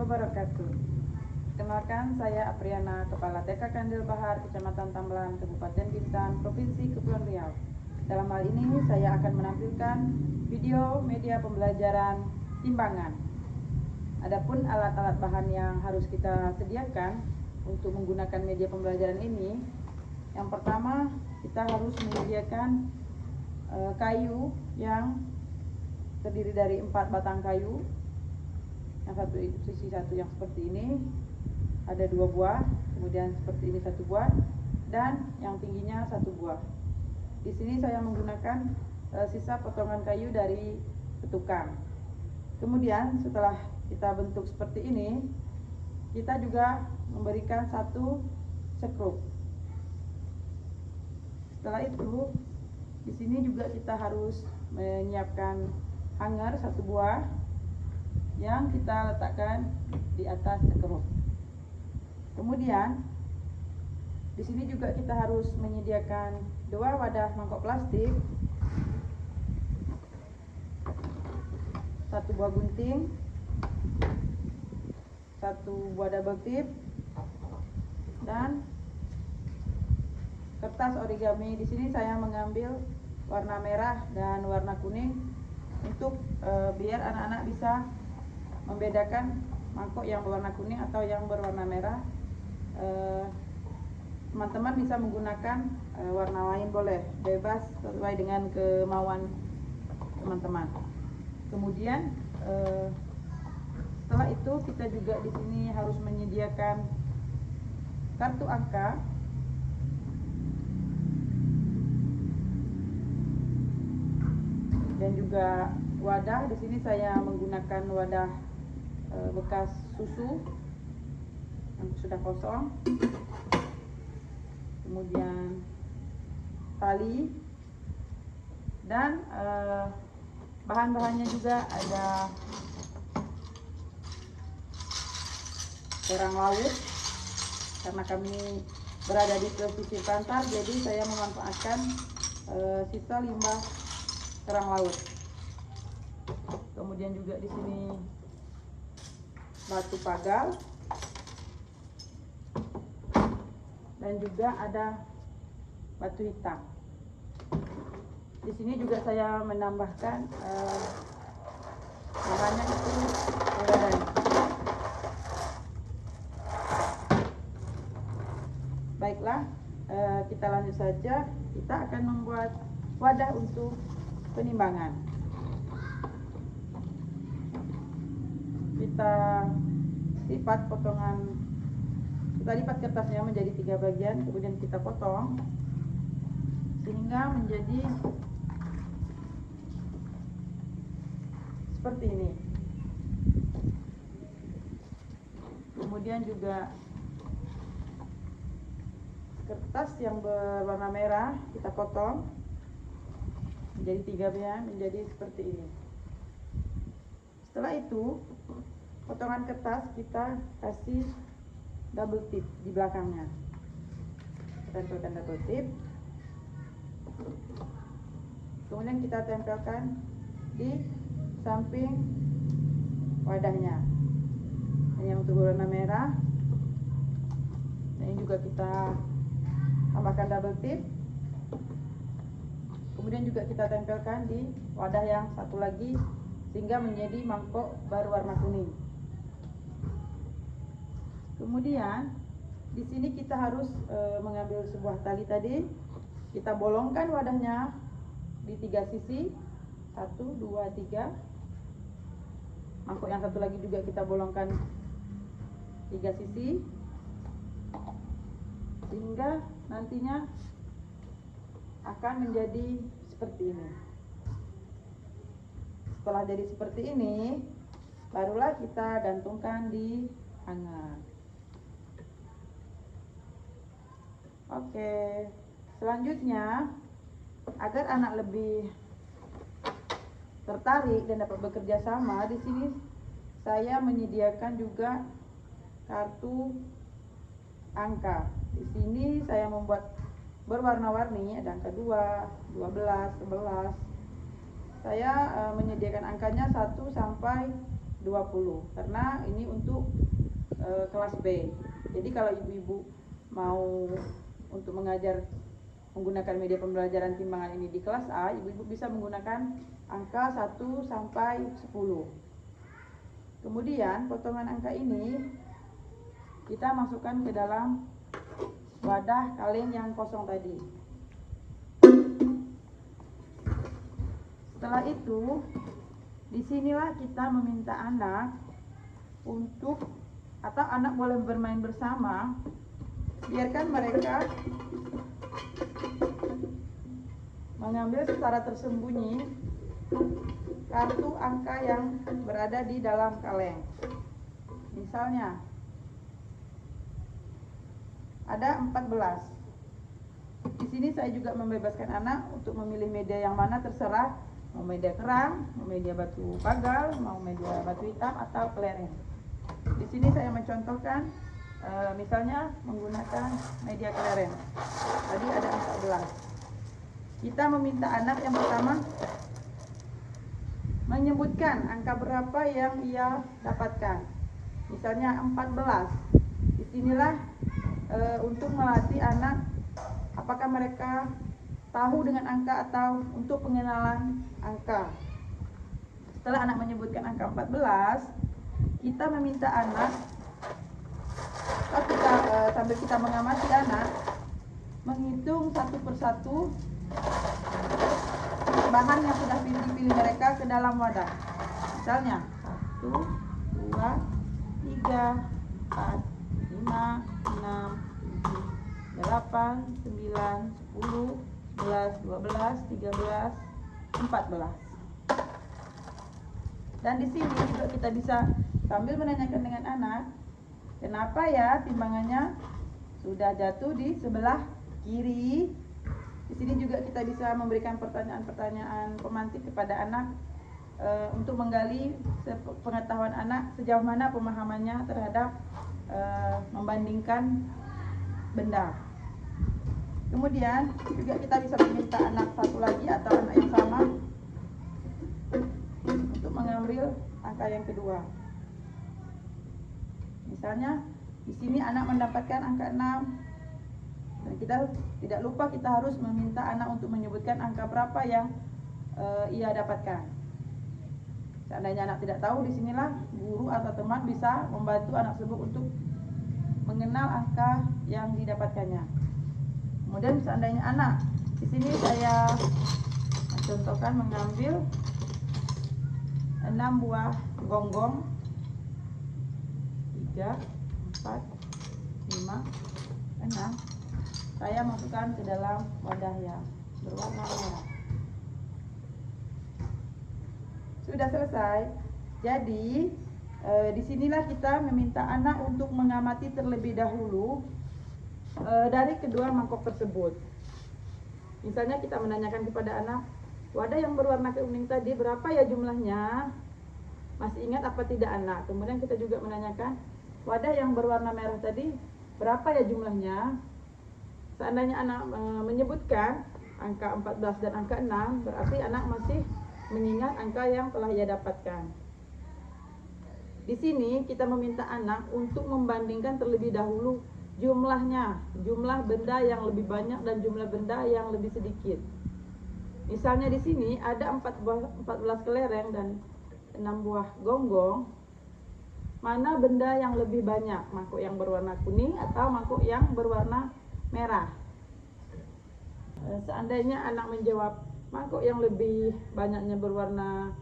wabarakatuh. Kenalkan, saya Apriana, Kepala TK Kandil Bahar, Kecamatan Tambelan, Kabupaten Bintan, Provinsi Kepulauan Riau. Dalam hal ini, saya akan menampilkan video media pembelajaran timbangan. Adapun alat-alat bahan yang harus kita sediakan untuk menggunakan media pembelajaran ini, yang pertama kita harus menyediakan kayu yang terdiri dari 4 batang kayu. Yang satu sisi satu yang seperti ini, ada 2 buah, kemudian seperti ini 1 buah, dan yang tingginya 1 buah. Di sini saya menggunakan sisa potongan kayu dari petukang. Kemudian setelah kita bentuk seperti ini, kita juga memberikan 1 sekrup. Setelah itu, di sini juga kita harus menyiapkan hanger 1 buah yang kita letakkan di atas sekrup. Kemudian di sini juga kita harus menyediakan 2 wadah mangkok plastik, 1 buah gunting, 1 buah double tip, dan kertas origami. Di sini saya mengambil warna merah dan warna kuning untuk biar anak-anak bisa membedakan mangkok yang berwarna kuning atau yang berwarna merah. Teman-teman bisa menggunakan warna lain, boleh, bebas sesuai dengan kemauan teman-teman. Kemudian setelah itu kita juga di sini harus menyediakan kartu angka dan juga wadah. Di sini saya menggunakan wadah bekas susu yang sudah kosong, kemudian tali, dan bahan-bahannya juga ada kerang laut. Karena kami berada di pesisir pantai, jadi saya memanfaatkan sisa limbah kerang laut. Kemudian juga di sini batu pagal, dan juga ada batu hitam. Di sini juga saya menambahkan namanya itu pengadaan. Baiklah, kita lanjut saja. Kita akan membuat wadah untuk penimbangan. Kita lipat kertasnya menjadi 3 bagian, kemudian kita potong sehingga menjadi seperti ini. Kemudian juga kertas yang berwarna merah kita potong menjadi 3 bagian, menjadi seperti ini. Setelah itu, potongan kertas kita kasih double tip di belakangnya. Tempelkan double tip. Kemudian kita tempelkan di samping wadahnya. Ini yang untuk warna merah. Dan ini juga kita tambahkan double tip. Kemudian juga kita tempelkan di wadah yang satu lagi sehingga menjadi mangkok berwarna kuning. Kemudian di sini kita harus mengambil sebuah tali tadi, kita bolongkan wadahnya di 3 sisi, 1, 2, 3. Mangkok yang satu lagi juga kita bolongkan 3 sisi, sehingga nantinya akan menjadi seperti ini. Setelah jadi seperti ini, barulah kita gantungkan di hanger. Oke, selanjutnya agar anak lebih tertarik dan dapat bekerja sama, di sini saya menyediakan juga kartu angka. Di sini saya membuat berwarna-warni, ada angka 2, 12, 11. Saya menyediakan angkanya 1 sampai 20 karena ini untuk kelas B. Jadi kalau ibu-ibu mau untuk mengajar menggunakan media pembelajaran timbangan ini di kelas A, ibu-ibu bisa menggunakan angka 1 sampai 10. Kemudian potongan angka ini kita masukkan ke dalam wadah kaleng yang kosong tadi. Setelah itu, disinilah kita meminta anak untuk, atau anak boleh bermain bersama, biarkan mereka mengambil secara tersembunyi kartu angka yang berada di dalam kaleng. Misalnya ada 14. Di sini saya juga membebaskan anak untuk memilih media yang mana terserah, mau media kerang, mau media batu pagal, mau media batu hitam atau kelereng. Di sini saya mencontohkan misalnya menggunakan media kelereng. Tadi ada 14. Kita meminta anak yang pertama menyebutkan angka berapa yang ia dapatkan. Misalnya 14. Disinilah untuk melatih anak apakah mereka tahu dengan angka atau untuk pengenalan angka. Setelah anak menyebutkan angka 14, kita meminta anak, sambil kita mengamati anak, menghitung satu persatu bahan yang sudah dipilih mereka ke dalam wadah. Misalnya 1, 2, 3, 4, 5, 6, 7, 8, 9, 10, 11, 12, 13, 14. Dan di sini juga kita bisa sambil menanyakan dengan anak, kenapa ya timbangannya sudah jatuh di sebelah kiri. Di sini juga kita bisa memberikan pertanyaan-pertanyaan pemantik kepada anak untuk menggali pengetahuan anak sejauh mana pemahamannya terhadap membandingkan benda. Kemudian juga kita bisa meminta anak satu lagi atau anak yang sama untuk mengambil angka yang kedua. Misalnya di sini anak mendapatkan angka 6. Dan kita tidak lupa kita harus meminta anak untuk menyebutkan angka berapa yang ia dapatkan. Seandainya anak tidak tahu, disinilah guru atau teman bisa membantu anak tersebut untuk mengenal angka yang didapatkannya. Kemudian seandainya anak, di sini saya contohkan mengambil 6 buah gonggong, 3, 4, 5, 6. Saya masukkan ke dalam wadah yang berwarna merah. Sudah selesai. Jadi disinilah kita meminta anak untuk mengamati terlebih dahulu dari kedua mangkok tersebut. Misalnya kita menanyakan kepada anak, wadah yang berwarna kuning tadi berapa ya jumlahnya? Masih ingat apa tidak anak? Kemudian kita juga menanyakan, wadah yang berwarna merah tadi berapa ya jumlahnya? Seandainya anak menyebutkan angka 14 dan angka 6, berarti anak masih mengingat angka yang telah ia dapatkan. Di sini kita meminta anak untuk membandingkan terlebih dahulu jumlahnya, jumlah benda yang lebih banyak dan jumlah benda yang lebih sedikit. Misalnya di sini ada 14 kelereng dan 6 buah gonggong. Mana benda yang lebih banyak, mangkuk yang berwarna kuning atau mangkuk yang berwarna merah? Seandainya anak menjawab mangkuk yang lebih banyaknya berwarna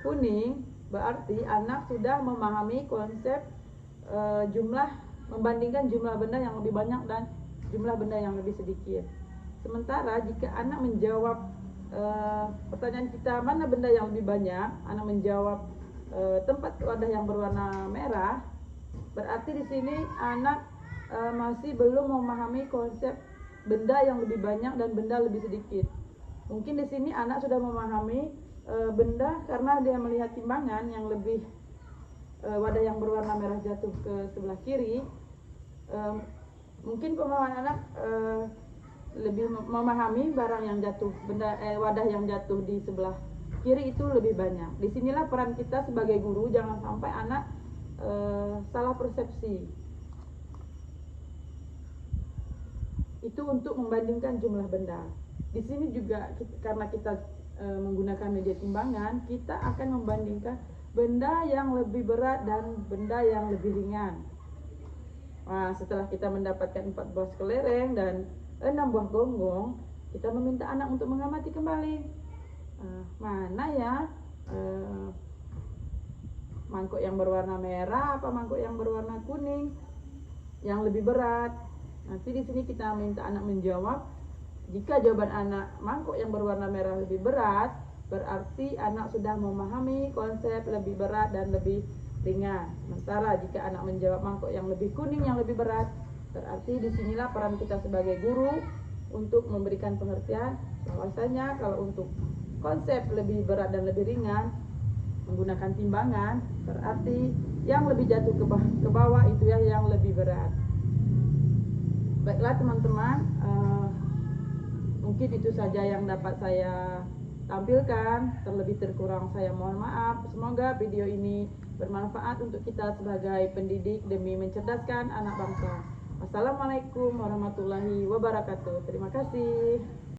kuning, berarti anak sudah memahami konsep membandingkan jumlah benda yang lebih banyak dan jumlah benda yang lebih sedikit. Sementara jika anak menjawab pertanyaan kita mana benda yang lebih banyak, anak menjawab tempat wadah yang berwarna merah, berarti di sini anak masih belum memahami konsep benda yang lebih banyak dan benda lebih sedikit. Mungkin di sini anak sudah memahami benda karena dia melihat timbangan yang lebih wadah yang berwarna merah jatuh ke sebelah kiri. Mungkin pemahaman anak lebih memahami barang yang jatuh, wadah yang jatuh di sebelah kiri itu lebih banyak. Disinilah peran kita sebagai guru, jangan sampai anak salah persepsi. Itu untuk membandingkan jumlah benda. Di sini juga karena kita menggunakan media timbangan, kita akan membandingkan benda yang lebih berat dan benda yang lebih ringan. Nah, setelah kita mendapatkan 4 buah kelereng dan 6 buah gonggong, kita meminta anak untuk mengamati kembali. Mana ya mangkuk yang berwarna merah apa mangkuk yang berwarna kuning yang lebih berat. Nanti di sini kita minta anak menjawab. Jika jawaban anak mangkuk yang berwarna merah lebih berat, berarti anak sudah memahami konsep lebih berat dan lebih ringan. Sementara jika anak menjawab mangkuk yang lebih kuning yang lebih berat, berarti disinilah peran kita sebagai guru untuk memberikan pengertian bahwasanya kalau untuk konsep lebih berat dan lebih ringan menggunakan timbangan, berarti yang lebih jatuh ke bawah itu ya yang lebih berat. Baiklah teman-teman, mungkin itu saja yang dapat saya tampilkan. Terlebih terkurang saya mohon maaf. Semoga video ini bermanfaat untuk kita sebagai pendidik demi mencerdaskan anak bangsa. Wassalamualaikum warahmatullahi wabarakatuh. Terima kasih.